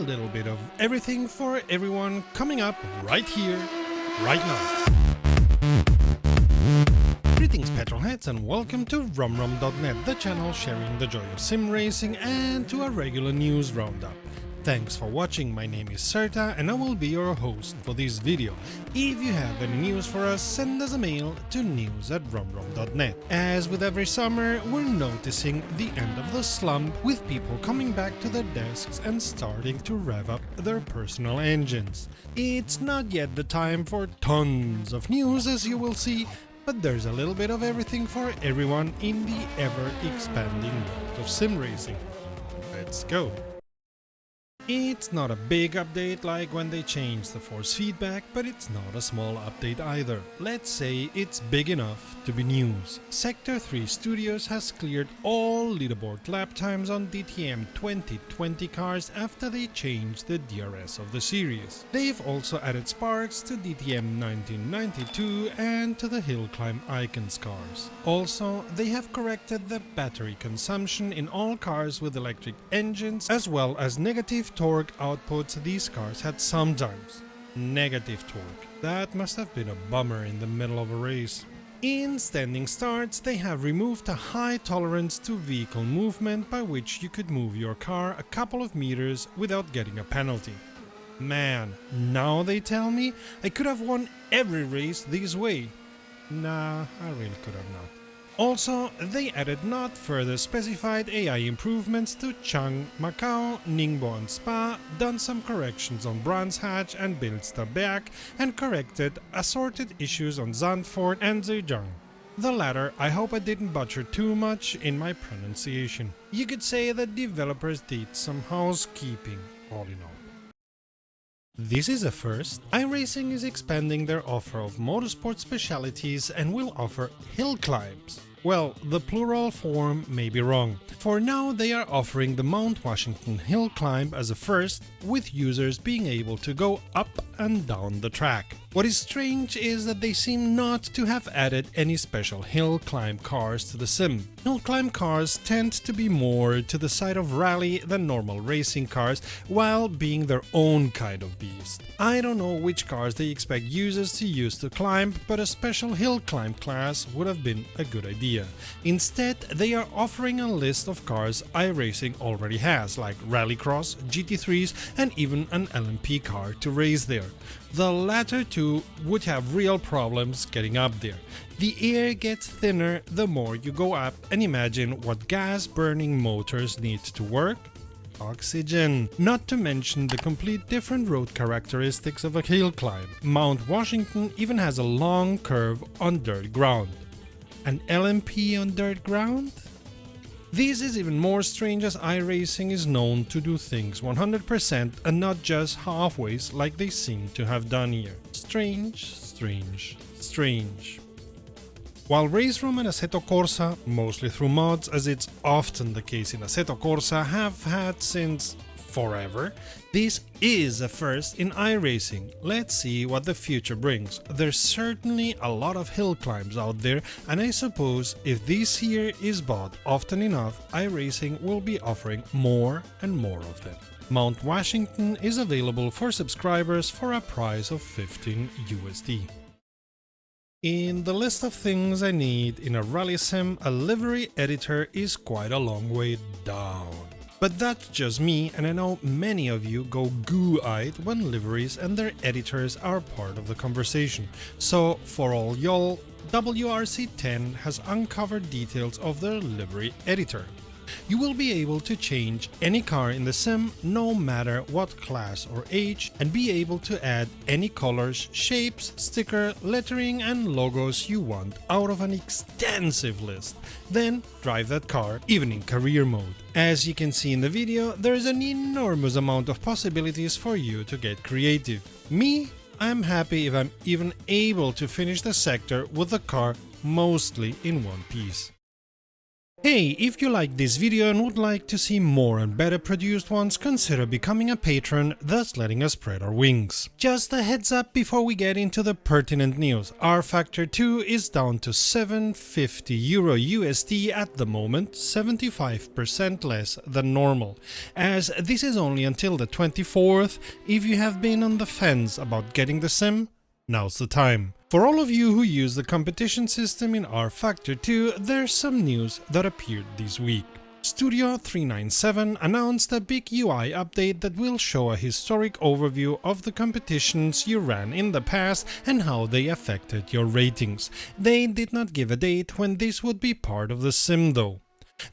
little bit of everything for everyone coming up right here, right now. Greetings petrolheads and welcome to rumrum.net, the channel sharing the joy of sim racing, and to a regular news roundup. Thanks for watching, my name is Serta and I will be your host for this video. If you have any news for us, send us a mail to news@rumrum.net. As with every summer, we're noticing the end of the slump, with people coming back to their desks and starting to rev up their personal engines. It's not yet the time for tons of news, as you will see, but there's a little bit of everything for everyone in the ever-expanding world of sim racing. Let's go! It's not a big update like when they changed the force feedback, but it's not a small update either. Let's say it's big enough to be news. CW33 Studios has cleared all leaderboard lap times on DTM 2020 cars after they changed the DRS of the series. They've also added sparks to DTM 1992 and to the hill climb icons cars. Also, they have corrected the battery consumption in all cars with electric engines, as well as negative torque outputs these cars had sometimes. Negative torque. That must have been a bummer in the middle of a race. In standing starts, they have removed a high tolerance to vehicle movement by which you could move your car a couple of meters without getting a penalty. Man, now they tell me I could have won every race this way. Nah, I really could have not. Also, they added not further specified AI improvements to Chang, Macau, Ningbo and Spa, done some corrections on Brands Hatch and Bilsterberg, and corrected assorted issues on Zandvoort and Zhejiang. The latter I hope I didn't butcher too much in my pronunciation. You could say that developers did some housekeeping, all in all. This is a first. iRacing is expanding their offer of motorsport specialities and will offer hill climbs. Well, the plural form may be wrong. For now, they are offering the Mount Washington hill climb as a first, with users being able to go up and down the track. What is strange is that they seem not to have added any special hill climb cars to the sim. Hill climb cars tend to be more to the side of rally than normal racing cars, while being their own kind of beast. I don't know which cars they expect users to use to climb, but a special hill climb class would have been a good idea. Instead, they are offering a list of cars iRacing already has, like Rallycross, GT3s and even an LMP car to race there. The latter two would have real problems getting up there. The air gets thinner the more you go up, and imagine what gas-burning motors need to work. Oxygen. Not to mention the complete different road characteristics of a hill climb. Mount Washington even has a long curve on dirt ground. An LMP on dirt ground? This is even more strange, as iRacing is known to do things 100% and not just halfways like they seem to have done here. Strange, strange, strange. While Raceroom and Assetto Corsa, mostly through mods as it's often the case in Assetto Corsa, have had since forever, this is a first in iRacing. Let's see what the future brings. There's certainly a lot of hill climbs out there, and I suppose if this here is bought often enough, iRacing will be offering more and more of them. Mount Washington is available for subscribers for a price of 15 USD. In the list of things I need in a rally sim, a livery editor is quite a long way down. But that's just me, and I know many of you go goo-eyed when liveries and their editors are part of the conversation. So for all y'all, WRC10 has uncovered details of their livery editor. You will be able to change any car in the sim, no matter what class or age, and be able to add any colors, shapes, sticker, lettering and logos you want out of an extensive list. Then drive that car, even in career mode. As you can see in the video, there is an enormous amount of possibilities for you to get creative. Me, I'm happy if I'm even able to finish the sector with the car mostly in one piece. Hey, if you like this video and would like to see more and better produced ones, consider becoming a patron, thus letting us spread our wings. Just a heads up before we get into the pertinent news, rFactor 2 is down to €750 USD at the moment, 75% less than normal. As this is only until the 24th, if you have been on the fence about getting the sim, now's the time. For all of you who use the competition system in rFactor 2, there's some news that appeared this week. CW33 announced a big UI update that will show a historic overview of the competitions you ran in the past and how they affected your ratings. They did not give a date when this would be part of the sim though.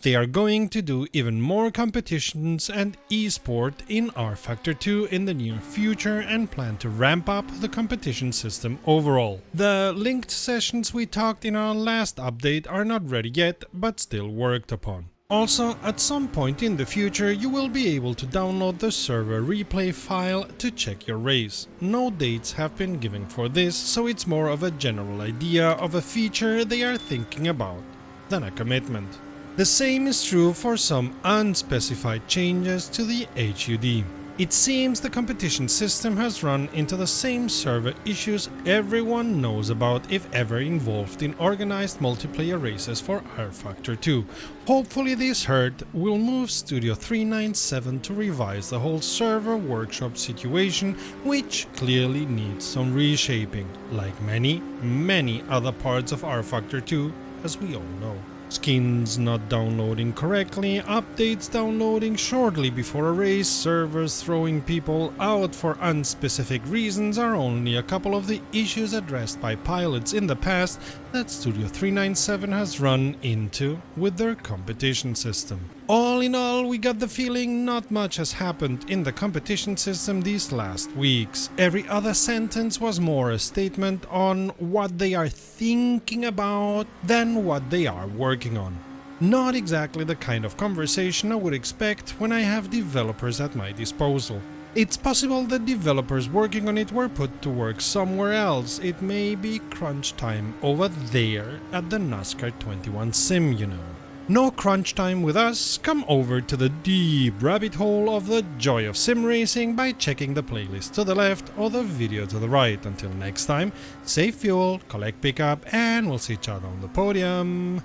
They are going to do even more competitions and esport in rFactor 2 in the near future and plan to ramp up the competition system overall. The linked sessions we talked in our last update are not ready yet, but still worked upon. Also, at some point in the future you will be able to download the server replay file to check your race. No dates have been given for this, so it's more of a general idea of a feature they are thinking about than a commitment. The same is true for some unspecified changes to the HUD. It seems the competition system has run into the same server issues everyone knows about if ever involved in organized multiplayer races for rFactor 2. Hopefully this hurt will move CW33 to revise the whole server workshop situation, which clearly needs some reshaping, like many other parts of rFactor 2, as we all know. Skins not downloading correctly, updates downloading shortly before a race, servers throwing people out for unspecific reasons are only a couple of the issues addressed by pilots in the past that CW33 has run into with their competition system. All in all, we got the feeling not much has happened in the competition system these last weeks. Every other sentence was more a statement on what they are thinking about than what they are working on. Not exactly the kind of conversation I would expect when I have developers at my disposal. It's possible that developers working on it were put to work somewhere else. It may be crunch time over there at the NASCAR 21 sim, you know. No crunch time with us. Come over to the deep rabbit hole of the joy of sim racing by checking the playlist to the left or the video to the right. Until next time, save fuel, collect pickup, and we'll see each other on the podium.